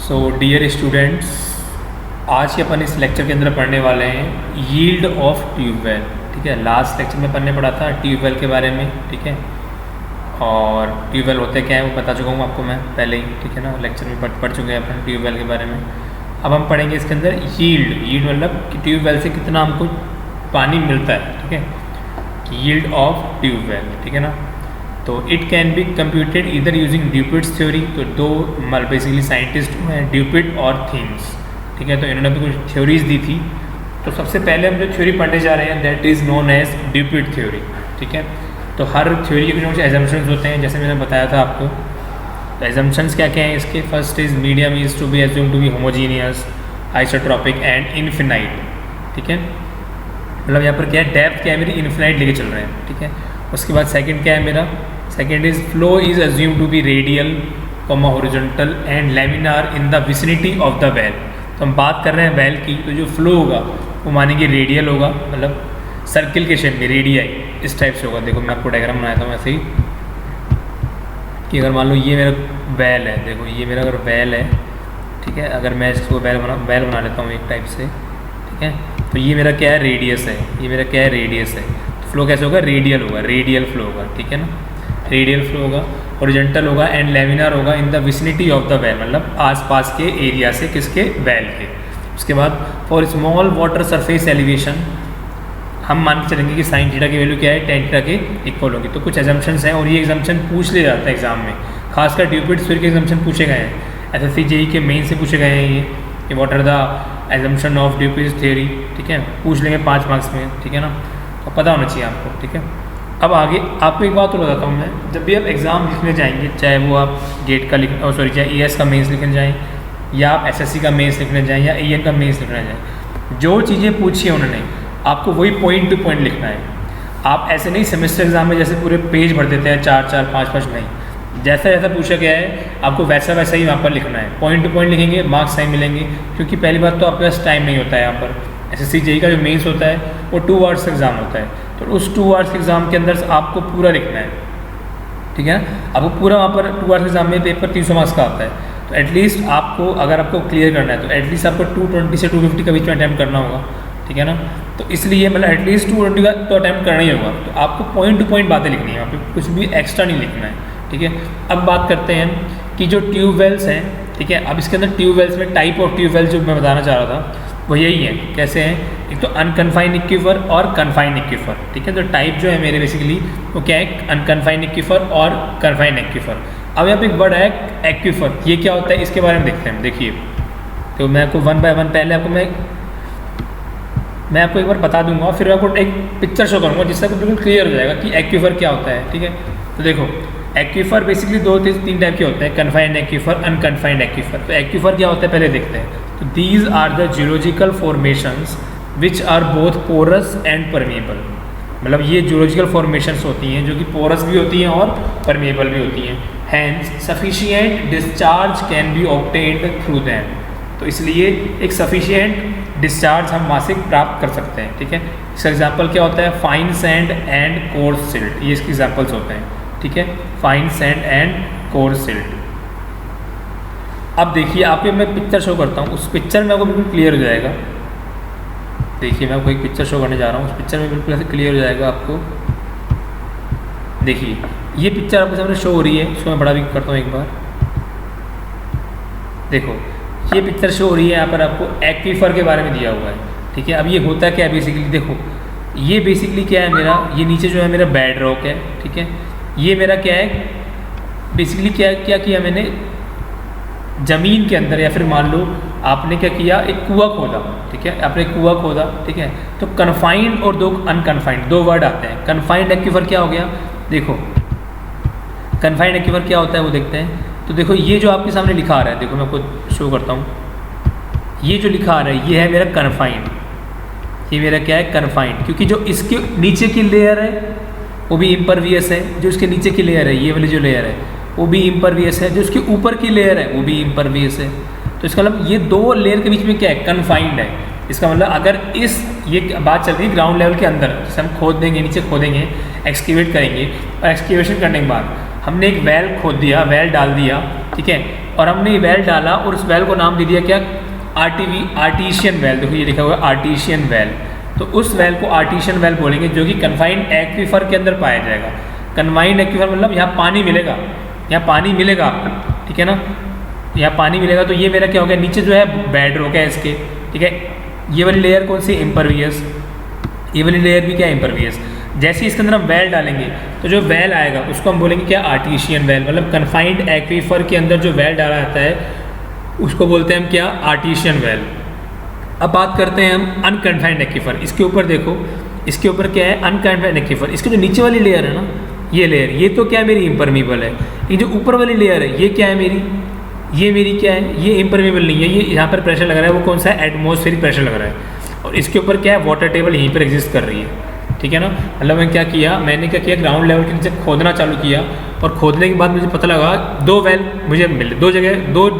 So dear students, आज के अपन इस लेक्चर के अंदर पढ़ने वाले हैं यील्ड ऑफ ट्यूबवेल। ठीक है, लास्ट लेक्चर में पढ़ने पड़ा था ट्यूबवेल के बारे में। ठीक है, और ट्यूबवेल होते क्या है वो बता चुका हूँ आपको मैं पहले ही। ठीक है ना, लेक्चर में पढ़ चुके हैं अपन ट्यूबवेल के बारे में। अब हम पढ़ेंगे इसके अंदर यील्ड मतलब कि ट्यूबवेल से कितना हमको पानी मिलता है। ठीक है, यील्ड ऑफ ट्यूबवेल। ठीक है ना, तो इट कैन बी कंप्यूटेड इधर यूजिंग ड्यूपिट्स थ्योरी। तो दो बेसिकली साइंटिस्ट हैं, ड्यूपिट और थीम्स। ठीक है, तो इन्होंने भी कुछ थ्योरीज दी थी। तो सबसे पहले हम जो थ्योरी पढ़ने जा रहे हैं that is known as Dupuit theory. ठीक है, तो हर थ्योरी के कुछ एजम्पशंस होते हैं, जैसे मैंने बताया था आपको। तो एजम्पशंस क्या क्या हैं इसके? First is medium is to be assume to be homogeneous, isotropic and infinite. ठीक है, मतलब यहाँ पर क्या है, डेप्थ क्या है मेरी, इन्फिनाइट लेके चल रहे हैं। ठीक है, उसके बाद सेकंड क्या है मेरा, second is flow is assume to be radial, horizontal and laminar in the vicinity of the well. तो हम बात कर रहे हैं वेल की, तो जो फ्लो होगा वो मानेंगे रेडियल होगा, मतलब सर्किल के शेप में रेडियाई इस टाइप से होगा। देखो मैं आपको डायग्राम बनाया था वैसे ही कि अगर मान लो ये मेरा वेल है, देखो ये मेरा अगर वेल है, ठीक है, अगर मैं इसको वेल बना लेता हूँ एक टाइप से। ठीक है, तो ये मेरा क्या है, रेडियस है, ये मेरा क्या है, रेडियस है। तो फ्लो कैसे होगा, रेडियल होगा, रेडियल फ्लो होगा। ठीक है ना, रेडियल फ्लो होगा, हॉरिजॉन्टल होगा एंड लैमिनार होगा इन the vicinity of the well, मतलब आसपास के एरिया से, किसके, वेल के। उसके बाद for small water surface elevation हम मान के चलेंगे कि साइन थीटा की वैल्यू क्या है, टेन थीटा के इक्वल होगी। तो कुछ एजम्पशंस हैं और ये एग्जाम्पशन पूछ लिया जाता है एग्जाम में, खासकर ड्यूपिट थ्योरी के एग्जाम्पशन पूछे गए हैं, एसएससी जेईई के मेन से पूछे गए हैं ये what are the assumption of Dupuit theory. ठीक है, पूछ लेंगे 5 मार्क्स में। ठीक है ना, तो पता होना चाहिए आपको। ठीक है, अब आगे आपको एक बात और बताता हूँ मैं, जब भी आप एग्ज़ाम लिखने जाएंगे, चाहे वो आप गेट का चाहे ईएस का मेंस लिखने जाएँ, या आप एसएससी का मेंस लिखने जाएँ, या ईएन का मेंस लिखने जाएँ, जो चीज़ें पूछी है उन्होंने आपको वही पॉइंट टू पॉइंट लिखना है। आप ऐसे नहीं सेमेस्टर एग्जाम में जैसे पूरे पेज भर देते हैं 4-4, 5-5, नहीं, जैसा जैसा पूछा गया है आपको वैसा वैसा ही वहाँ पर लिखना है। पॉइंट टू पॉइंट लिखेंगे, मार्क्स सही मिलेंगे। क्योंकि पहली बात तो आपके पास टाइम नहीं होता है यहाँ पर। एसएससी जेईई का जो मेंस होता है वो 2 आवर्स एग्ज़ाम होता है, तो उस 2 आवर्स एग्ज़ाम के अंदर आपको पूरा लिखना है। ठीक है ना, आपको पूरा वहाँ पर 2 आवर्स एग्जाम में पेपर 300 मार्क्स का आता है, तो एटलीस्ट आपको अगर आपको क्लियर करना है तो एटलीस्ट आपको 220 से 250 के बीच में अटैम्प्ट करना होगा। ठीक है ना, तो इसलिए मतलब एटलीस्ट 220 का तो अटैम्प्ट करना ही होगा। तो आपको पॉइंट टू पॉइंट बातें लिखनी है, वहाँ पे कुछ भी एक्स्ट्रा नहीं लिखना है। ठीक है, अब बात करते हैं कि जो ट्यूबवेल्स हैं, ठीक है, अब इसके अंदर ट्यूबवेल्स में टाइप ऑफ ट्यूबवेल्स जो मैं बताना चाह रहा था वो यही है। कैसे हैं, एक तो अनकन्फाइंड एक्वीफर और कन्फाइंड एक्वीफर। ठीक है, तो टाइप जो है मेरे बेसिकली वो क्या है, अनकन्फाइंड एक्वीफर और कन्फाइंड एक्वीफर। अब यहाँ पे एक वर्ड है एक्वीफर, ये क्या होता है इसके बारे में देखते हैं। देखिए, तो मैं आपको 1 बाय 1 पहले आपको मैं आपको एक बार बता दूंगा, फिर आपको एक पिक्चर शो करूँगा जिससे आपको बिल्कुल क्लियर हो जाएगा कि एक्वीफर क्या होता है। ठीक है, तो देखो एक्वीफर बेसिकली 2-3 टाइप के होते हैं, कन्फाइंड एक्वीफर, अनकन्फाइंड एक्वीफर। तो एक्वीफर क्या होता है पहले देखते हैं। तो these are the geological formations which are both porous and permeable, मतलब ये जियोलॉजिकल फॉर्मेशंस होती हैं जो कि पोरस भी होती हैं और परमिएबल भी होती हैं। Hence sufficient discharge can be obtained through them, तो इसलिए एक सफिशिएंट डिस्चार्ज हम वहाँ से प्राप्त कर सकते हैं। ठीक है, इसका एग्जाम्पल क्या होता है, fine sand and course silt, ये इसके एग्जाम्पल्स होते हैं। ठीक है, fine sand and course silt. अब देखिए आपको मैं पिक्चर शो करता हूँ, उस पिक्चर में आपको बिल्कुल क्लियर हो जाएगा। देखिए मैं आपको एक पिक्चर शो करने जा रहा हूँ, उस पिक्चर में बिल्कुल ऐसे क्लियर हो जाएगा आपको। देखिए ये पिक्चर आपके सामने शो हो रही है, इसको मैं बड़ा भी करता हूँ एक बार। देखो ये पिक्चर शो हो रही है, यहाँ पर आपको एक्वीफर के बारे में दिया हुआ है। ठीक है, अब ये होता क्या है बेसिकली, देखो ये बेसिकली क्या है मेरा, ये नीचे जो है मेरा बेड रॉक है। ठीक है, ये मेरा क्या है बेसिकली, क्या किया मैंने ज़मीन के अंदर, या फिर मान लो आपने क्या किया, एक कुआं खोदा। ठीक है, आपने कुआं खोदा। ठीक है, तो कन्फाइंड और 2 अनकन्फाइंड 2 वर्ड आते हैं। कन्फाइंड एक्वीफर क्या हो गया, देखो कन्फाइंड एक्वीफर क्या होता है वो देखते हैं। तो देखो ये जो आपके सामने लिखा आ रहा है, देखो मैं आपको शो करता हूँ, ये जो लिखा आ रहा है ये है मेरा कन्फाइंड, ये मेरा क्या है, कन्फाइंड। क्योंकि जो इसके नीचे की लेयर है वो भी इम्परवियस है, जो इसके नीचे की लेयर है, ये वाली जो लेयर है वो भी इम्परवियस है, जो इसके ऊपर की लेयर है वो भी इम्परवियस है। तो इसका मतलब ये 2 लेयर के बीच में क्या है, कन्फाइंड है। इसका मतलब अगर ये बात चल रही है ग्राउंड लेवल के अंदर, जैसे हम खोद देंगे, नीचे खोदेंगे, एक्सकेवेट करेंगे, और एक्सकेवेशन करने के बाद हमने एक वेल खोद दिया, वेल डाल दिया, ठीक है, और हमने वेल डाला और उस वेल को नाम दे दिया क्या, आर्टिशियन वेल। देखो ये लिखा हुआ है आर्टिशियन वेल, तो उस वेल को आर्टिशियन वेल बोलेंगे, जो कि कन्फाइंड एक्वीफर के अंदर पाया जाएगा। कन्फाइंड एक्वीफर मतलब यहाँ पानी मिलेगा, यहाँ पानी मिलेगा आपको, ठीक है ना, यहाँ पानी मिलेगा। तो ये मेरा क्या हो गया, नीचे जो है बेड रॉक है इसके, ठीक है। ये वाली लेयर कौन सी, इम्परवियस, ये वाली लेयर भी क्या है, इम्परवियस। जैसे ही इसके अंदर हम वेल डालेंगे तो जो वेल आएगा उसको हम बोलेंगे क्या, आर्टिशियन वेल, मतलब कन्फाइंड एक्वीफर के अंदर जो वेल डाला जाता है उसको बोलते हैं हम क्या, आर्टिशियन वेल। अब बात करते हैं हम अनकन्फाइंड एक्वीफर। इसके ऊपर देखो, इसके ऊपर क्या है, अनकन्फाइंड एक्वीफर। इसकी जो नीचे वाली लेयर है ना, ये लेयर, ये तो क्या है मेरी इम्परमीबल है। ये जो ऊपर वाली लेयर है ये क्या है मेरी, ये मेरी क्या है, ये इम्परमीबल नहीं है। ये यहाँ पर प्रेशर लग रहा है वो कौन सा है, एटमॉस्फेरिक प्रेशर लग रहा है, और इसके ऊपर क्या है, वाटर टेबल यहीं पर एग्जिस्ट कर रही है, ठीक है ना। मतलब मैंने क्या किया, ग्राउंड लेवल के नीचे खोदना चालू किया, और खोदने के बाद मुझे पता लगा दो वेल मुझे मिले, दो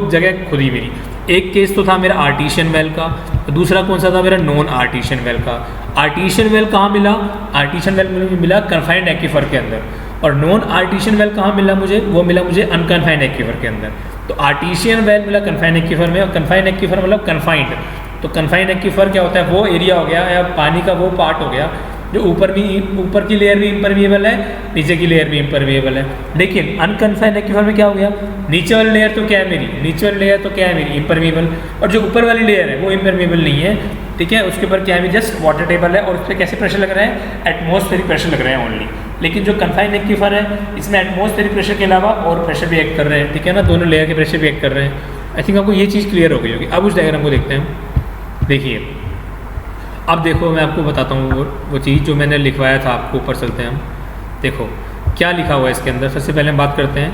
जगह खुदी मेरी। एक केस तो था मेरा आर्टिशियन वेल का, दूसरा कौन सा था मेरा, नॉन आर्टिशियन वेल का। आर्टिशियन वेल कहाँ मिला, आर्टिशियन वेल मुझे मिला कन्फाइंड एक्वीफर के अंदर, और नॉन आर्टिशियन वेल कहाँ मिला मुझे, वो मिला मुझे अनकन्फाइंड एक्वीफर के अंदर। तो आर्टिशियन वेल मिला कन्फाइंड एक्वीफर में, और कन्फाइंड एक्वीफर मतलब कन्फाइंड। तो कन्फाइंड एक्वीफर क्या होता है, वो एरिया हो गया या पानी का वो पार्ट हो गया जो ऊपर की लेयर भी इम्परमिएबल है, नीचे की लेयर भी इम्परमिएबल है। लेकिन अनकन्फाइंड एक्वीफर में क्या हो गया, नीचे वाली लेयर तो क्या है मेरी, नीचे वाली लेयर तो क्या है मेरी, इम्परमिएबल, और जो ऊपर वाली लेयर है वो इम्परमिएबल नहीं है, ठीक है। उसके ऊपर क्या है, जस्ट वाटर टेबल है, और उस पर कैसे प्रेशर लग रहा है, एटमॉस्फेरिक प्रेशर लग रहा है ओनली। लेकिन जो कन्फाइंड एक्वीफर है इसमें एटमॉस्फेरिक प्रेशर के अलावा और प्रेशर भी एक्ट कर रहे हैं, ठीक है ना, दोनों लेयर के प्रेशर भी एक्ट कर रहे हैं। आई थिंक आपको ये चीज़ क्लियर हो गई होगी। अब उस डायग्राम को देखते हैं। देखिए अब देखो मैं आपको बताता हूँ वो चीज़ जो मैंने लिखवाया था आपको। ऊपर चलते हैं हम, देखो क्या लिखा हुआ है इसके अंदर। सबसे पहले हम बात करते हैं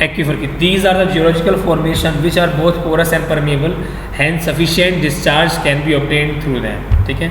एक्वीफर की। These are the geological formation which are both porous and permeable, hence sufficient discharge can be obtained through them, ठीक है।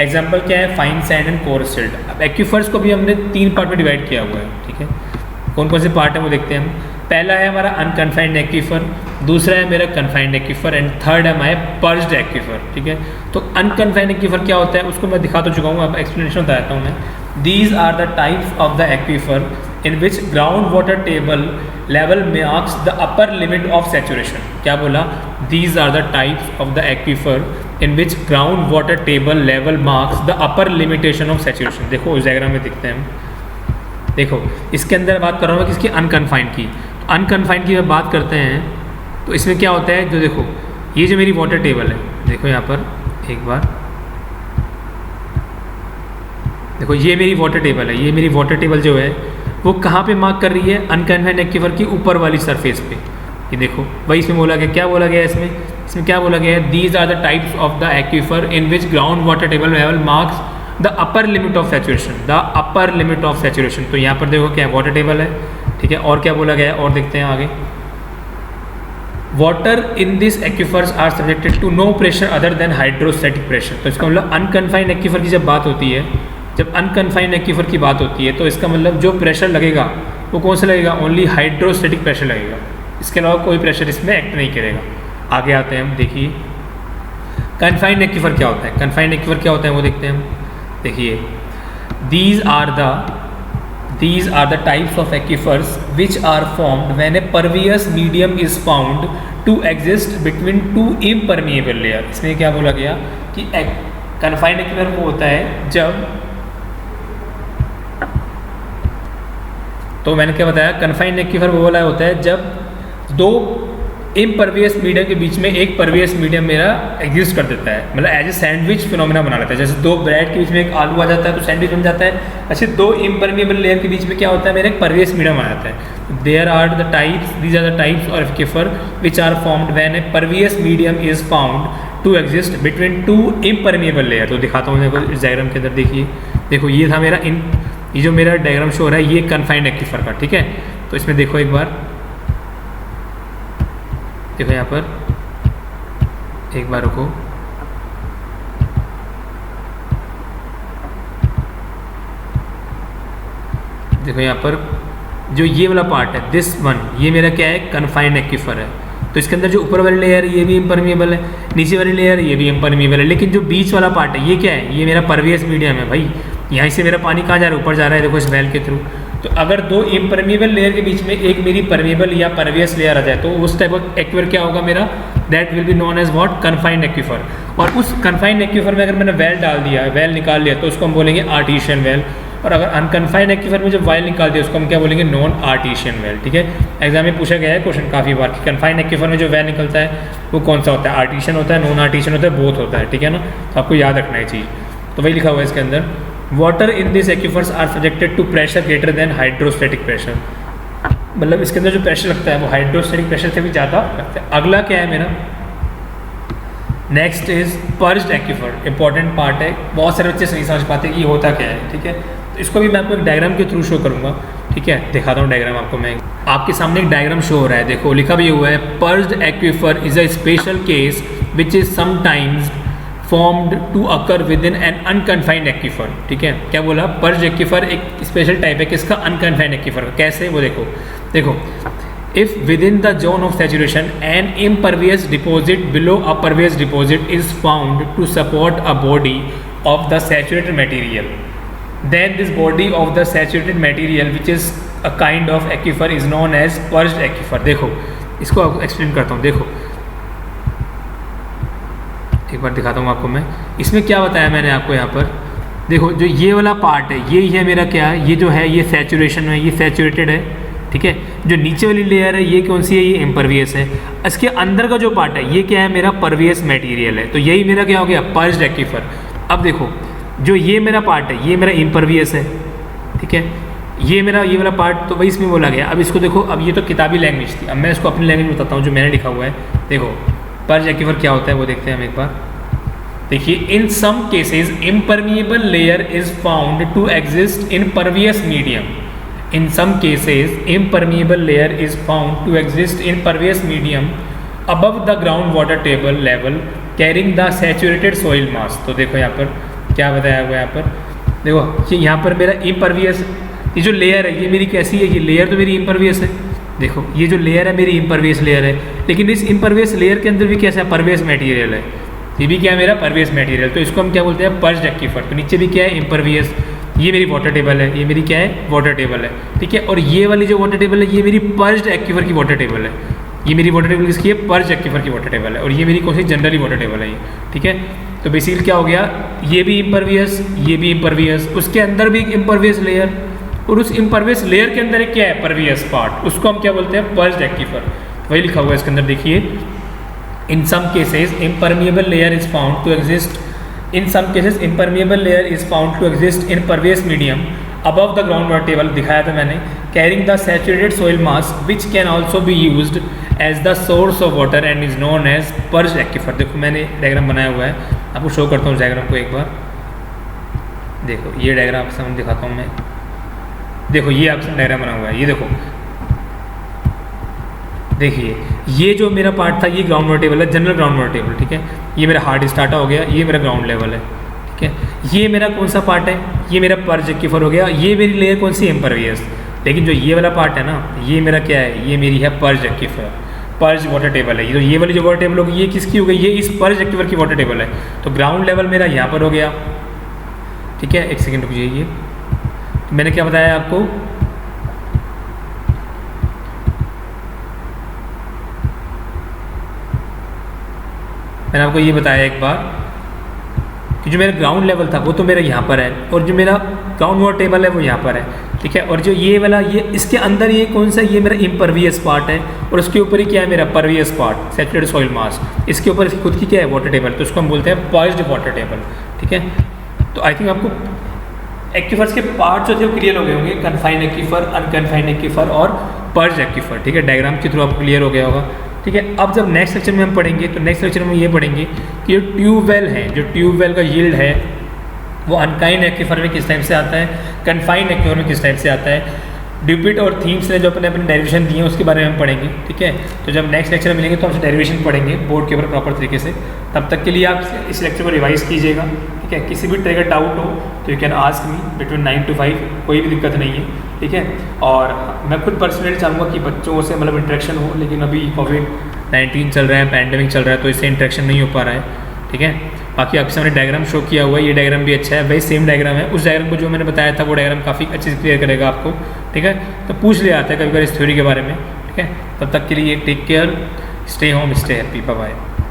एग्जाम्पल क्या है, fine sand and coarse silt. अब एक्वीफर्स को भी हमने 3 पार्ट में डिवाइड किया हुआ है, ठीक है। कौन कौन से पार्ट है वो देखते हैं हम। पहला है हमारा अनकन्फाइंड एक्वीफर, दूसरा है मेरा कन्फाइंड एक्वीफर, एंड थर्ड है हमारे पर्ज्ड एक्वीफर, ठीक है। तो अनकन्फाइंड एक्वीफर क्या होता है उसको मैं दिखा तो चुका हूँ, अब एक्सप्लेनेशन बताता हूँ मैं। These are the types of the aquifer in which ground water table level marks the upper limit of saturation. क्या बोला, these are the types of the aquifer in which ground water table level marks the upper limitation of saturation. देखो उस diagram में दिखते हैं हम। देखो इसके अंदर बात कर रहा हूँ किसकी, अनकन्फाइंड की। अनकन्फाइंड की जब बात करते हैं तो इसमें क्या होता है, जो देखो ये जो मेरी वाटर टेबल है, देखो यहाँ पर एक बार देखो, ये मेरी वाटर टेबल है। ये मेरी वाटर टेबल जो है वो कहाँ पे मार्क कर रही है, अनकन्फाइंड एक्वीफर की ऊपर वाली सरफेस पे। ये देखो वही इसमें बोला गया, क्या बोला गया इसमें क्या बोला गया है, these are the types of the aquifer in which ground water table level marks the upper limit of saturation, the upper limit of saturation. तो यहाँ पर देखो क्या है, वाटर टेबल है, ठीक है। और क्या बोला गया है, और देखते हैं आगे। Water in this aquifers are subjected to no pressure other than hydrostatic pressure. तो इसका मतलब अनकन्फाइंड एक्वीफर की जब बात होती है, जब अनकन्फाइंड एक्वीफर की बात होती है तो इसका मतलब जो प्रेशर लगेगा वो कौन सा लगेगा, ओनली हाइड्रोस्टैटिक प्रेशर लगेगा, इसके अलावा कोई प्रेशर इसमें एक्ट नहीं करेगा। आगे आते हैं हम, देखिए कन्फाइंड एक्वीफर क्या होता है। कन्फाइंड एक्वीफर क्या होता है वो देखते हैं हम। देखिए these are the types of aquifers which are formed when a pervious medium is found to exist between two impermeable layer। इसमें क्या बोला गया कि कन्फाइंड एक्वीफर वो होता है जब, तो मैंने क्या बताया, कन्फाइंड एक्वीफर वो वाला होता है जब दो इम्परवियस मीडियम के बीच में एक परवियस मीडियम मेरा एग्जिस्ट कर देता है, मतलब एज ए सैंडविच फिनोमेना बना लेता है। जैसे दो ब्रेड के बीच में एक आलू आ जाता है तो सैंडविच बन जाता है, ऐसे दो इम्परमिएबल लेयर के बीच में क्या होता है, मेरा एक परवियस मीडियम आ जाता है। These are the types of aquifer which are formed when a pervious medium is found to exist between two impermeable layer. तो दिखाता हूँ देखो इस डायग्राम के अंदर, देखिए देखो ये था मेरा ये जो मेरा डायग्राम शो हो रहा है ये कन्फाइंड एक्वीफर का, ठीक है। तो इसमें देखो एक बार, देखो यहाँ पर एक बार रुको, देखो यहाँ पर जो ये वाला पार्ट है दिस वन, ये मेरा क्या है, कन्फाइंड एक्वीफर है। तो इसके अंदर जो ऊपर वाली लेयर ये भी इम्परमिएबल है, नीचे वाली लेयर ये भी इम्परमिएबल है, लेकिन जो बीच वाला पार्ट है ये क्या है, ये मेरा परवियस मीडियम है भाई। यहाँ से मेरा पानी कहाँ जा रहा है, ऊपर जा रहा है, देखो इस वेल के थ्रू। तो अगर दो इम्परमिएबल लेयर के बीच में एक मेरी परमिएबल या परवियस लेयर आ जाए तो उस टाइप ऑफ एक्वीफर क्या होगा मेरा, that will be known as what, confined aquifer. और उस कन्फाइंड एक्वीफर में अगर मैंने वेल डाल दिया, वेल निकाल लिया, तो उसको हम बोलेंगे आर्टिशियन वेल। और अगर अनकन्फाइंड एक्वीफर में जब वेल निकाल दिया उसको हम क्या बोलेंगे, नॉन आर्टिशियन वेल। ठीक है, एग्जाम में पूछा गया है क्वेश्चन काफ़ी बार कि कन्फाइंड एक्वीफर में जो वेल निकलता है वो कौन सा होता है, आर्टिशियन होता है, नॉन आर्टिशियन होता है, बोथ होता है। ठीक है ना, तो आपको याद रखना है चीज़। तो वही लिखा हुआ है इसके अंदर, water in this aquifers are subjected to pressure greater than hydrostatic pressure. मतलब इसके अंदर जो प्रेशर लगता है वो हाइड्रोस्टैटिक प्रेशर से भी ज़्यादा लगता है। अगला क्या है मेरा, next is perched aquifer. Important part है, बहुत सारे बच्चे नहीं समझ पाते कि ये होता क्या है। ठीक है, तो इसको भी मैं आपको एक डायग्राम के थ्रू शो करूँगा। ठीक है, दिखाता हूँ डायग्राम आपको मैं। आपके सामने एक डायग्राम शो हो रहा है, देखो लिखा भी हुआ है, perched aquifer is a special case which is sometimes formed to occur within an unconfined aquifer. ठीक है, क्या बोला, पर्ज्ड एक्वीफर एक स्पेशल टाइप है किसका, अनकन्फाइंड एक्वीफर का। कैसे, वो देखो देखो, if within the zone of saturation an impervious deposit below a pervious deposit is found to support a body of the saturated material, then this body of the saturated material which is a kind of aquifer is known as purged aquifer। देखो इसको explain करता हूँ, देखो एक बार दिखाता हूँ आपको मैं। इसमें क्या बताया मैंने आपको, यहाँ पर देखो जो ये वाला पार्ट है ये है मेरा, क्या है ये जो है, ये सैचुरेशन है, ये सैचुरेटेड है। ठीक है, जो नीचे वाली लेयर है ये कौन सी है, ये इम्परवियस है। इसके अंदर का जो पार्ट है ये क्या है, मेरा परवियस मटेरियल है। तो यही मेरा क्या हो गया, पर्ज्ड एक्वीफर। अब देखो जो ये मेरा पार्ट है ये मेरा इम्परवियस है। ठीक है, ये मेरा ये वाला पार्ट तो वही इसमें बोला गया। अब इसको देखो, अब ये तो किताबी लैंग्वेज थी, अब मैं इसको अपनी लैंग्वेज में बताता हूँ जो मैंने लिखा हुआ है। देखो पर्ज्ड एक्वीफर क्या होता है वो देखते हैं हम एक बार। देखिए, in some cases impermeable layer is found to exist in pervious medium. In some cases, impermeable layer is found to exist in pervious medium above the groundwater table level, carrying the saturated soil mass। तो देखो यहाँ पर क्या बताया हुआ है, यहाँ पर देखो यहाँ पर मेरा impervious, ये जो लेयर है ये मेरी कैसी है, ये लेयर तो मेरी impervious है। देखो ये जो लेयर है मेरी impervious लेयर है, लेकिन इस impervious लेयर के अंदर भी कैसा है, परवियस मटेरियल है। ये भी क्या है मेरा, परवियस मटेरियल। तो इसको हम क्या बोलते हैं, पर्ज्ड एक्वीफर। तो नीचे भी क्या है, impervious। ये मेरी वाटर टेबल है, ये मेरी क्या है, वाटर टेबल है। ठीक है, और ये वाली जो वाटर टेबल है ये मेरी पर्ज्ड एक्वीफर की वाटर टेबल है। ये मेरी वाटर टेबल किसकी है, पर्ज्ड एक्वीफर की वाटर टेबल है। और ये मेरी कौन सी, जनरली वाटर टेबल है ये। ठीक है, तो बेसिकली क्या हो गया, ये भी इम्परवियस, ये भी इम्परवियस, उसके अंदर भी एक इम्परवियस लेयर, और उस इम्परवियस लेयर के अंदर एक क्या है, परवियस पार्ट, उसको हम क्या बोलते हैं, पर्ज्ड एक्वीफर। वही लिखा हुआ है इसके अंदर, देखिए, in some cases impermeable layer is found to exist In some cases, impermeable layer is found to exist in pervious medium above the groundwater table, दिखाया था मैंने, carrying the saturated soil mass which can also be used as the source of water and is known as purged aquifer। देखो मैंने diagram बनाया हुआ है, आपको show करता हूँ डायग्राम को एक बार। देखो ये डायग्राम आपके सामने दिखाता हूँ मैं। देखो ये आपके डायग्राम बना हुआ है, ये देखो, देखिए ये जो मेरा पार्ट था ये ग्राउंड वाटर टेबल है, जनरल ग्राउंड वाटर टेबल। ठीक है, ये मेरा हार्ड स्टार्टर हो गया, ये मेरा ग्राउंड लेवल है। ठीक है, ये मेरा कौन सा पार्ट है, ये मेरा पर्ज्ड एक्वीफर हो गया। ये मेरी लेयर कौन सी, इम्परवियस। लेकिन जो ये वाला पार्ट है ना, ये मेरा क्या है, ये मेरी है पर्ज्ड एक्वीफर, पर्ज्ड वाटर टेबल है। ये वाली जो वाटर टेबल होगी ये किसकी हो गई, ये इस पर्ज्ड एक्वीफर की वाटर टेबल है। तो ग्राउंड लेवल मेरा यहाँ पर हो गया। ठीक है, एक सेकेंड रुकिए, ये मैंने क्या बताया आपको, मैंने आपको ये बताया एक बार कि जो मेरा ग्राउंड लेवल था वो तो मेरा यहाँ पर है, और जो मेरा ग्राउंड वाटर टेबल है वो यहाँ पर है। ठीक है, और जो ये वाला, ये इसके अंदर ये कौन सा, ये मेरा इम्परवियस पार्ट है, और उसके ऊपर ही क्या है, मेरा परवियस पार्ट, सैचुरेटेड सॉइल मास। इसके ऊपर इसकी खुद की क्या है, वाटर टेबल, तो उसको हम बोलते हैं पर्ज्ड वाटर टेबल। ठीक है, तो आई थिंक आपको एक्वीफर्स के पार्ट जो थे वो क्लियर हो गए होंगे, कन्फाइंड एक्वीफर, अनकन्फाइंड एक्वीफर और पर्ज्ड एक्वीफर। ठीक है, डायग्राम के थ्रू आपको क्लियर हो गया होगा। ठीक है, अब जब नेक्स्ट लेक्चर में हम पढ़ेंगे तो नेक्स्ट लेक्चर में ये पढ़ेंगे कि जो ट्यूबवेल है, जो ट्यूबवेल का यील्ड है वो अनकाइंड एक्वीफर में किस टाइप से आता है, कन्फाइंड एक्वीफर में किस टाइप से आता है। ड्यूपिट और थीम्स ने जो अपने डेरिवेशन दिए हैं उसके बारे में हम पढ़ेंगे। ठीक है, तो जब नेक्स्ट लेक्चर में मिलेंगे तो हमसे डेरिवेशन पढ़ेंगे बोर्ड के ऊपर प्रॉपर तरीके से। तब तक के लिए आप इस लेक्चर को रिवाइज कीजिएगा। ठीक है, किसी भी तरह का डाउट हो तो you can ask me between 9 to 5, कोई भी दिक्कत नहीं है। ठीक है, और मैं खुद पर्सनली चाहूँगा कि बच्चों से मतलब इंटरेक्शन हो, लेकिन अभी कोविड-19 चल रहा है, पैंडेमिक चल रहा है, तो इससे इंटरेक्शन नहीं हो पा रहा है। ठीक है, बाकी आपके सामने डायग्राम शो किया हुआ है, ये डायग्राम भी अच्छा है, वही सेम डायग्राम है। उस डायग्राम को जो मैंने बताया था वो डायग्राम काफ़ी अच्छे से क्लियर करेगा आपको, ठीक है। तो पूछ लिया आता है कभी कभी इस थ्योरी के बारे में, ठीक है। तब तक के लिए take care, stay home, stay happy, bye bye.